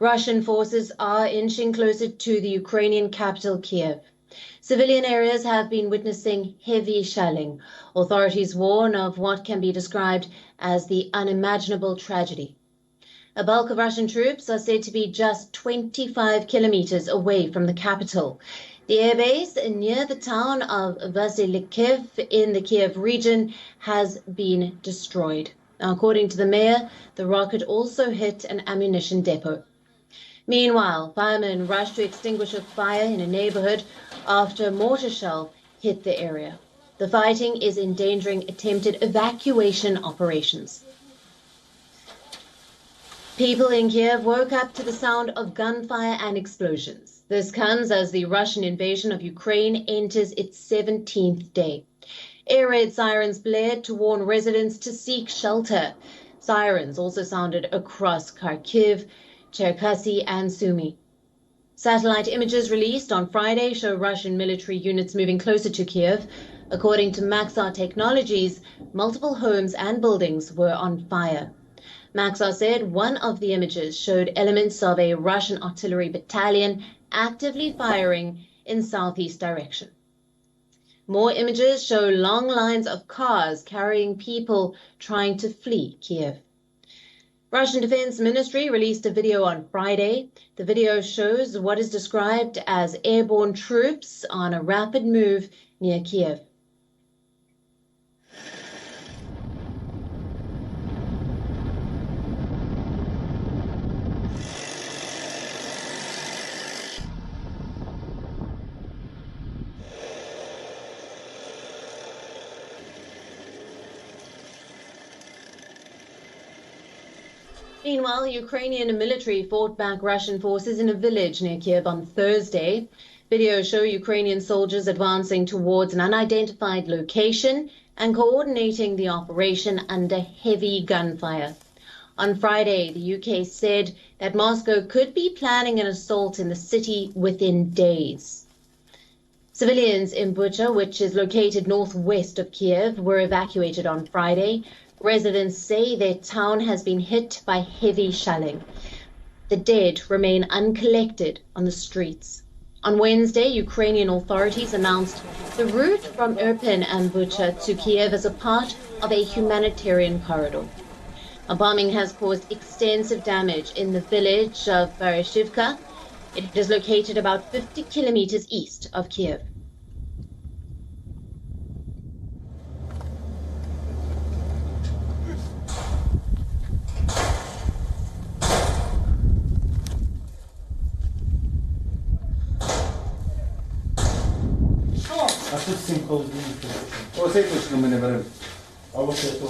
Russian forces are inching closer to the Ukrainian capital, Kiev. Civilian areas have been witnessing heavy shelling. Authorities warn of what can be described as the unimaginable tragedy. A bulk of Russian troops are said to be just 25 kilometers away from the capital. The airbase near the town of Baryshivka in the Kiev region has been destroyed. According to the mayor, the rocket also hit an ammunition depot. Meanwhile, firemen rushed to extinguish a fire in a neighborhood after a mortar shell hit the area. The fighting is endangering attempted evacuation operations. People in Kiev woke up to the sound of gunfire and explosions. This comes as the Russian invasion of Ukraine enters its 17th day. Air raid sirens blared to warn residents to seek shelter. Sirens also sounded across Kharkiv, Cherkasy and Sumy. Satellite images released on Friday show Russian military units moving closer to Kiev. According to Maxar Technologies, multiple homes and buildings were on fire. Maxar said one of the images showed elements of a Russian artillery battalion actively firing in southeast direction. More images show long lines of cars carrying people trying to flee Kiev. Russian Defense Ministry released a video on Friday. The video shows what is described as airborne troops on a rapid move near Kiev. Meanwhile, Ukrainian military fought back Russian forces in a village near Kiev on Thursday. Videos show Ukrainian soldiers advancing towards an unidentified location and coordinating the operation under heavy gunfire. On Friday, the UK said that Moscow could be planning an assault in the city within days. Civilians in Bucha, which is located northwest of Kiev, were evacuated on Friday. Residents say their town has been hit by heavy shelling. The dead remain uncollected on the streets. On Wednesday, Ukrainian authorities announced the route from Irpin and Bucha to Kiev as a part of a humanitarian corridor. A bombing has caused extensive damage in the village of Baryshivka. It is located about 50 kilometers east of Kiev. А тут цим холодильником. Оцей точно ми не беремо. А ось це то.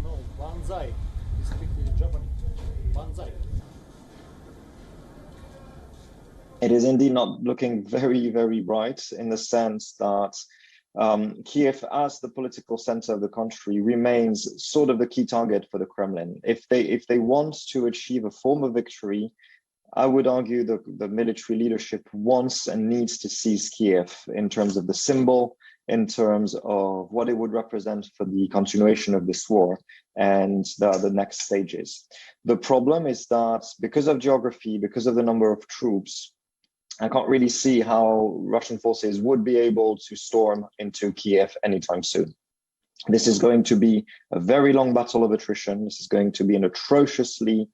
No, banzai. You speak Japanese. Banzai. It is indeed not looking very, very bright in the sense that Kiev, as the political center of the country, remains sort of the key target for the Kremlin. If they want to achieve a form of victory, I would argue that the military leadership wants and needs to seize Kiev in terms of the symbol, in terms of what it would represent for the continuation of this war and the next stages. The problem is that because of geography, because of the number of troops, I can't really see how Russian forces would be able to storm into Kiev anytime soon. This is going to be a very long battle of attrition. This is going to be an atrociously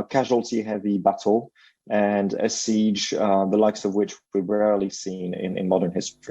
casualty-heavy battle and a siege, the likes of which we've rarely seen in modern history.